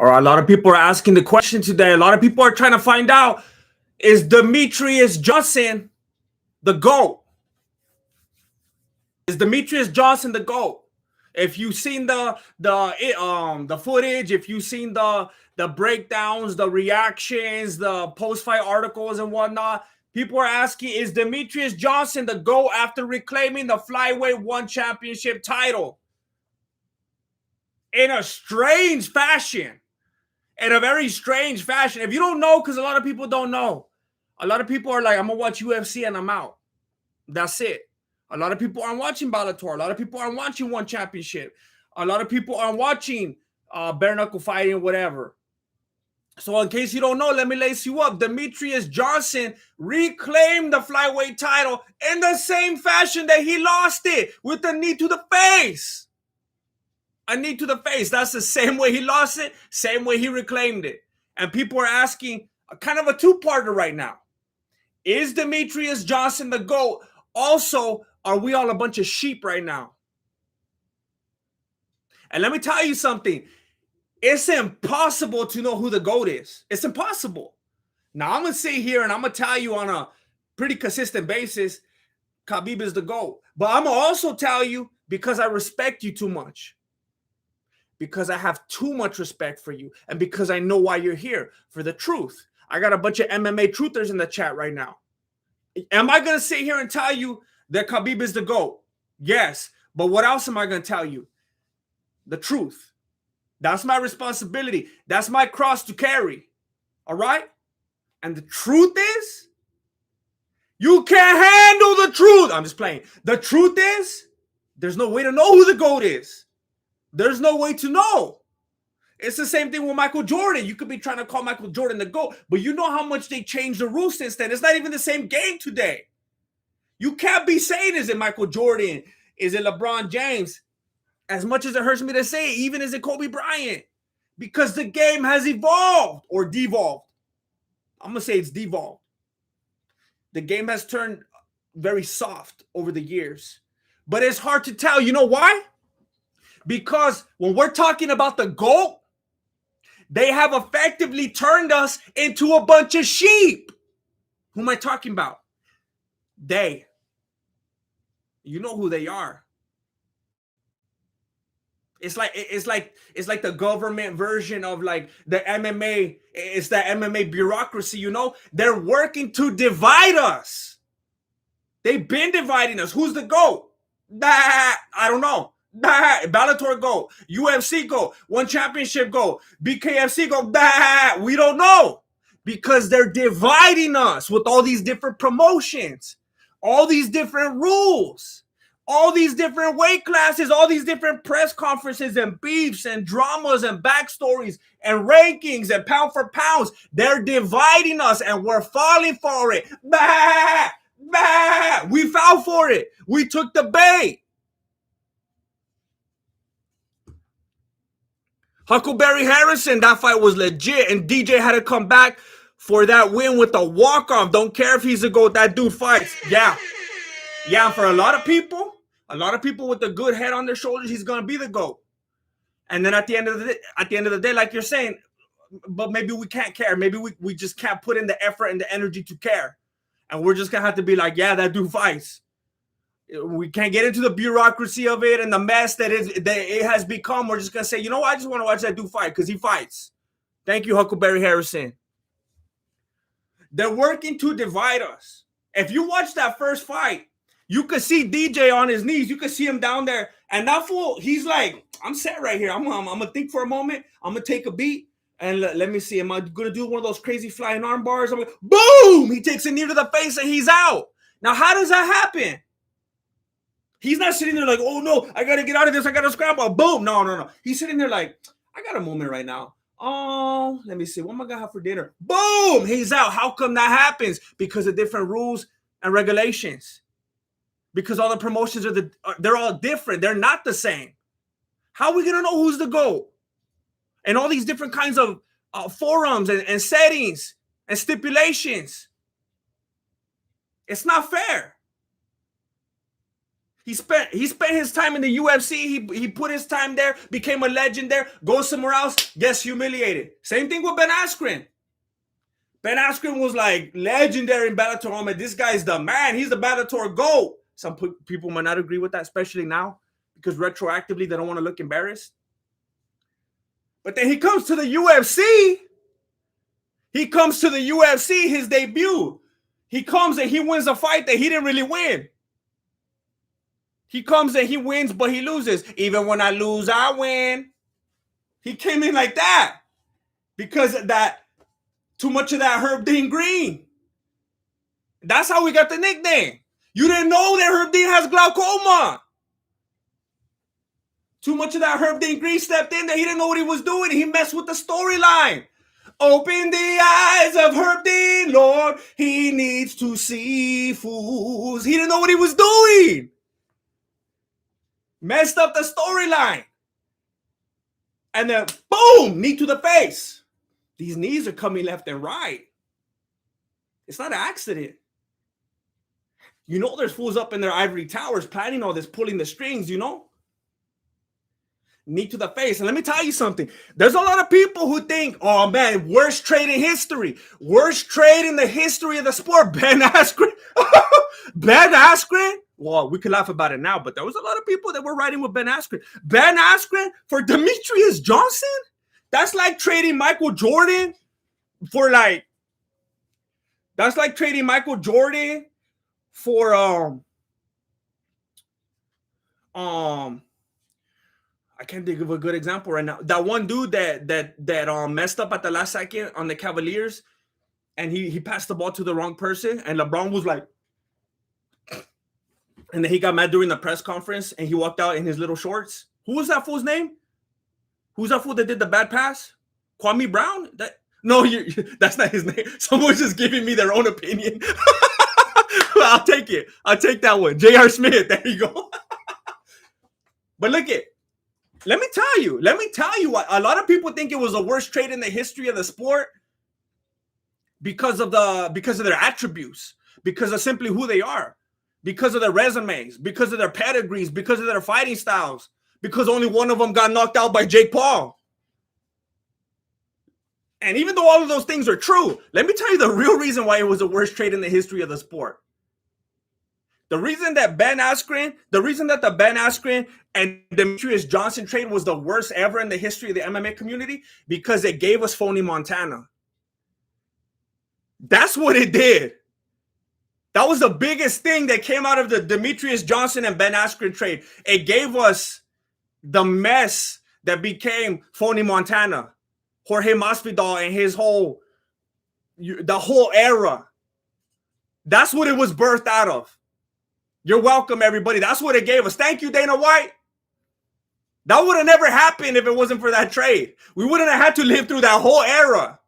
or a lot of people are asking the question today. A lot of people are trying to find out, is Demetrious Johnson the GOAT? Is Demetrious Johnson the GOAT? If you've seen the footage, if you've seen the breakdowns, the reactions, the post-fight articles and whatnot, people are asking, is Demetrious Johnson the GOAT after reclaiming the flyweight one championship title? In a strange fashion. In a very strange fashion. If you don't know, because a lot of people don't know. A lot of people are like, I'm going to watch UFC and I'm out. That's it. A lot of people aren't watching Bellator. A lot of people aren't watching one championship. A lot of people aren't watching bare knuckle fighting, whatever. So in case you don't know, let me lace you up. Demetrious Johnson reclaimed the flyweight title in the same fashion that he lost it, with a knee to the face. A knee to the face. That's the same way he lost it, same way he reclaimed it. And people are asking kind of a two-parter right now. Is Demetrious Johnson the GOAT? Also, are we all a bunch of sheep right now? And let me tell you something. It's impossible to know who the GOAT is. It's impossible. Now, I'm going to sit here and I'm going to tell you on a pretty consistent basis, Khabib is the GOAT. But I'm going to also tell you, because I respect you too much, because I have too much respect for you, and because I know why you're here, for the truth. I got a bunch of MMA truthers in the chat right now. Am I going to sit here and tell you that Khabib is the GOAT? Yes. But what else am I going to tell you? The truth. That's my responsibility. That's my cross to carry. All right? And the truth is, you can't handle the truth. I'm just playing. The truth is, there's no way to know who the GOAT is. There's no way to know. It's the same thing with Michael Jordan. You could be trying to call Michael Jordan the GOAT, but you know how much they changed the rules since then. It's not even the same game today. You can't be saying, is it Michael Jordan? Is it LeBron James? As much as it hurts me to say, even is it Kobe Bryant? Because the game has evolved or devolved. I'm going to say it's devolved. The game has turned very soft over the years. But it's hard to tell. You know why? Because when we're talking about the GOAT, they have effectively turned us into a bunch of sheep. Who am I talking about? They. You know who they are. It's like the government version of like the MMA. It's the MMA bureaucracy, you know? They're working to divide us. They've been dividing us. Who's the GOAT? I don't know. Bellator GOAT, UFC GOAT, one championship GOAT, BKFC GOAT. We don't know, because they're dividing us with all these different promotions, all these different rules, all these different weight classes, all these different press conferences and beefs and dramas and backstories and rankings and pound for pounds. They're dividing us and we're falling for it. We fell for it. We took the bait. Huckleberry Harrison, that fight was legit, and DJ had to come back for that win with a walk-off. Don't care if he's a GOAT, that dude fights. Yeah, for a lot of people with a good head on their shoulders, he's gonna be the GOAT. And then at the end of the day, like you're saying, but maybe we can't care. Maybe we just can't put in the effort and the energy to care. And we're just gonna have to be like, yeah, that dude fights. We can't get into the bureaucracy of it and the mess that it has become. We're just going to say, you know what? I just want to watch that dude fight because he fights. Thank you, Huckleberry Harrison. They're working to divide us. If you watch that first fight, you could see DJ on his knees. You could see him down there. And that fool, he's like, I'm set right here. I'm going to think for a moment. I'm going to take a beat. And let me see. Am I going to do one of those crazy flying arm bars? I'm like, boom! He takes a knee to the face and he's out. Now, how does that happen? He's not sitting there like, oh, no, I got to get out of this. I got to scramble. Boom. No. He's sitting there like, I got a moment right now. Oh, let me see. What am I going to have for dinner? Boom. He's out. How come that happens? Because of different rules and regulations. Because all the promotions they're all different. They're not the same. How are we going to know who's the GOAT? And all these different kinds of forums and settings and stipulations. It's not fair. He spent his time in the UFC. He put his time there, became a legend there, goes somewhere else, gets humiliated. Same thing with Ben Askren. Ben Askren was like legendary in Bellator. Oh man, this guy's the man. He's the Bellator GOAT. Some people might not agree with that, especially now, because retroactively they don't want to look embarrassed. But then he comes to the UFC. He comes to the UFC, his debut. He comes and he wins a fight that he didn't really win. He comes and he wins, but he loses. Even when I lose, I win. He came in like that because of that, too much of that Herb Dean Green. That's how we got the nickname. You didn't know that Herb Dean has glaucoma. Too much of that Herb Dean Green stepped in there. He didn't know what he was doing. He messed with the storyline. Open the eyes of Herb Dean, Lord. He needs to see fools. He didn't know what he was doing. Messed up the storyline. And then, boom, knee to the face. These knees are coming left and right. It's not an accident. You know there's fools up in their ivory towers planning all this, pulling the strings, you know? Knee to the face. And let me tell you something. There's a lot of people who think, oh, man, worst trade in history. Worst trade in the history of the sport. Ben Askren. Ben Askren. Well, we could laugh about it now, but there was a lot of people that were riding with Ben Askren. Ben Askren for Demetrious Johnson? That's like trading Michael Jordan for I can't think of a good example right now. That one dude that messed up at the last second on the Cavaliers, and he passed the ball to the wrong person, and LeBron was like, and then he got mad during the press conference, and he walked out in his little shorts. Who was that fool's name? Who's that fool that did the bad pass? Kwame Brown? That's not his name. Someone's just giving me their own opinion. I'll take it. I'll take that one. J.R. Smith. There you go. But look it. Let me tell you what a lot of people think it was the worst trade in the history of the sport because of their attributes, because of simply who they are, because of their resumes, because of their pedigrees, because of their fighting styles, because only one of them got knocked out by Jake Paul. And even though all of those things are true, let me tell you the real reason why it was the worst trade in the history of the sport. The reason that the Ben Askren and Demetrious Johnson trade was the worst ever in the history of the MMA community, because it gave us phony Montana. That's what it did. That was the biggest thing that came out of the Demetrious Johnson and Ben Askren trade. It gave us the mess that became phony Montana, Jorge Masvidal, and the whole era. That's what it was birthed out of. You're welcome, everybody. That's what it gave us. Thank you, Dana White. That would have never happened if it wasn't for that trade. We wouldn't have had to live through that whole era.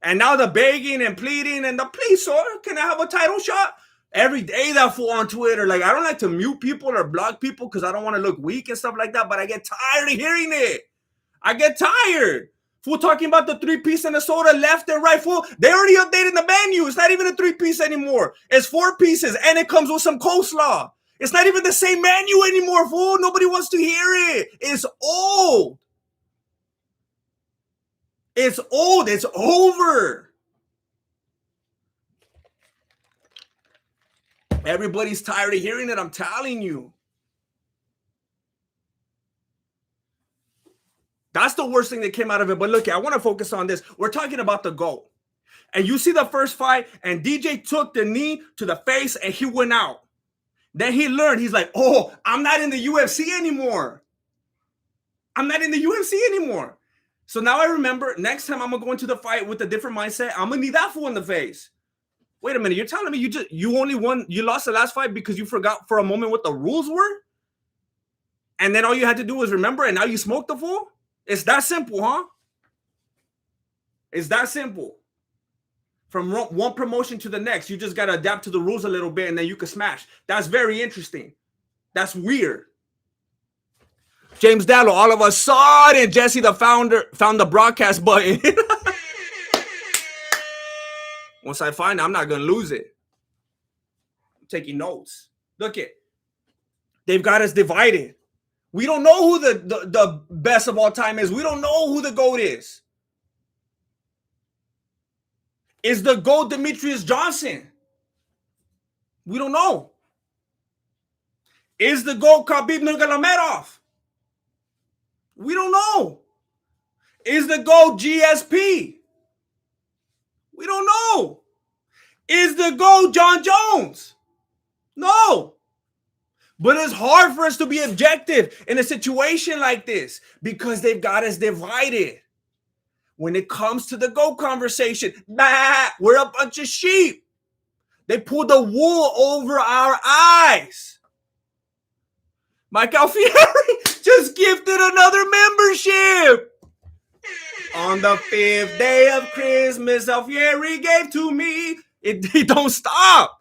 And now the begging and pleading and the please, sir, can I have a title shot? Every day that fool on Twitter. Like, I don't like to mute people or block people because I don't want to look weak and stuff like that, but I get tired of hearing it. I get tired. Fool talking about the 3-piece and the soda left and right. Fool, they already updated the menu. It's not even a 3-piece anymore. It's 4 pieces and it comes with some coleslaw. It's not even the same menu anymore, fool. Nobody wants to hear it. It's old. It's old. It's over. Everybody's tired of hearing it. I'm telling you. That's the worst thing that came out of it. But look, I want to focus on this. We're talking about the GOAT. And you see the first fight, and DJ took the knee to the face, and he went out. Then he learned. He's like, oh, I'm not in the UFC anymore. I'm not in the UFC anymore. So now I remember, next time I'm going to go into the fight with a different mindset, I'm going to need that fool in the face. Wait a minute. You're telling me you lost the last fight because you forgot for a moment what the rules were? And then all you had to do was remember, and now you smoked the fool? It's that simple, huh? It's that simple. From one promotion to the next, you just got to adapt to the rules a little bit, and then you can smash. That's very interesting. That's weird. James Dallo, all of a sudden, Jesse the founder found the broadcast button. Once I find it, I'm not going to lose it. I'm taking notes. Look it. They've got us divided. We don't know who the best of all time is. We don't know who the GOAT is. Is the GOAT Demetrious Johnson? We don't know. Is the GOAT Khabib Nurmagomedov? We don't know. Is the GOAT GSP? We don't know. Is the GOAT John Jones? No. But it's hard for us to be objective in a situation like this because they've got us divided. When it comes to the GOAT conversation, we're a bunch of sheep. They pulled the wool over our eyes. Mike Alfieri just gifted another membership. On the 5th day of Christmas, Alfieri gave to me. It don't stop.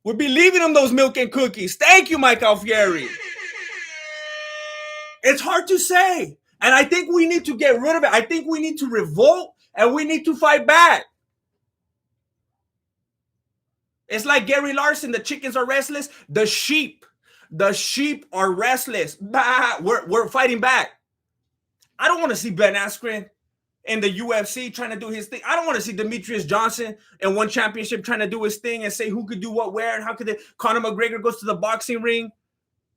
We'll be leaving them those milk and cookies. Thank you, Mike Alfieri. It's hard to say. And I think we need to get rid of it. I think we need to revolt and we need to fight back. It's like Gary Larson, the chickens are restless. The sheep are restless. We're fighting back. I don't want to see Ben Askren in the UFC trying to do his thing. I don't want to see Demetrious Johnson in one championship trying to do his thing and say who could do what where and how could they. Conor McGregor goes to the boxing ring.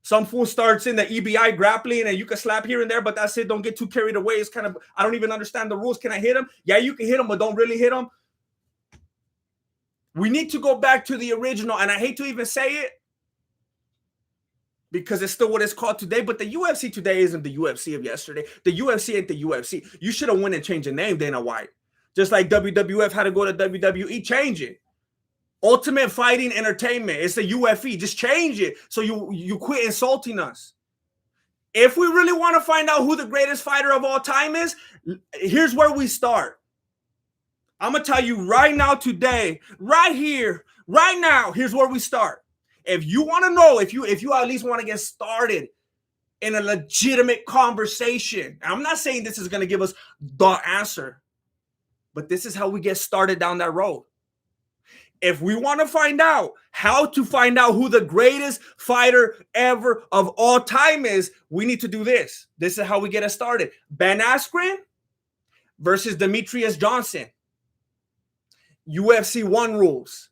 Some fool starts in the EBI grappling and you can slap here and there, but that's it. Don't get too carried away. It's kind of, I don't even understand the rules. Can I hit him? Yeah, you can hit him, but don't really hit him. We need to go back to the original, and I hate to even say it because it's still what it's called today, but the UFC today isn't the UFC of yesterday. The UFC ain't the UFC. You should have went and changed the name, Dana White. Just like WWF had to go to WWE, change it. Ultimate Fighting Entertainment. It's the UFE. Just change it so you quit insulting us. If we really want to find out who the greatest fighter of all time is, here's where we start. I'm going to tell you right now today, right here, right now, here's where we start. If you want to know, if you at least want to get started in a legitimate conversation, I'm not saying this is going to give us the answer, but this is how we get started down that road. If we want to find out how to find out who the greatest fighter ever of all time is, we need to do this. This is how we get us started. Ben Askren versus Demetrious Johnson. UFC 1 rules.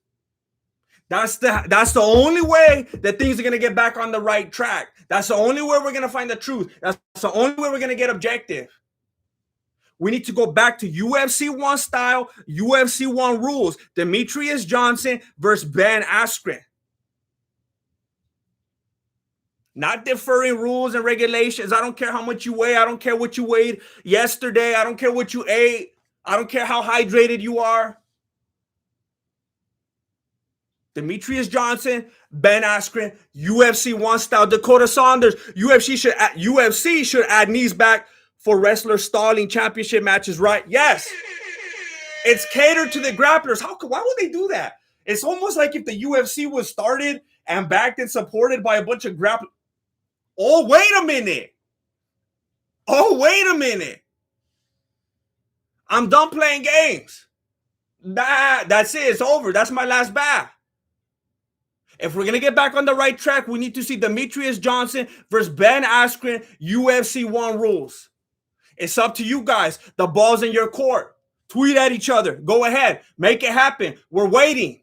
That's the only way that things are going to get back on the right track. That's the only way we're going to find the truth. That's the only way we're going to get objective. We need to go back to UFC 1 style, UFC 1 rules. Demetrious Johnson versus Ben Askren. Not differing rules and regulations. I don't care how much you weigh. I don't care what you weighed yesterday. I don't care what you ate. I don't care how hydrated you are. Demetrious Johnson, Ben Askren, UFC 1 style. Dakota Saunders, UFC should add knees back for wrestler stalling championship matches, right? Yes. It's catered to the grapplers. Why would they do that? It's almost like if the UFC was started and backed and supported by a bunch of grapplers. Oh, wait a minute. I'm done playing games. That's it. It's over. That's my last bath. If we're going to get back on the right track, we need to see Demetrious Johnson versus Ben Askren, UFC 1 rules. It's up to you guys. The ball's in your court. Tweet at each other. Go ahead. Make it happen. We're waiting.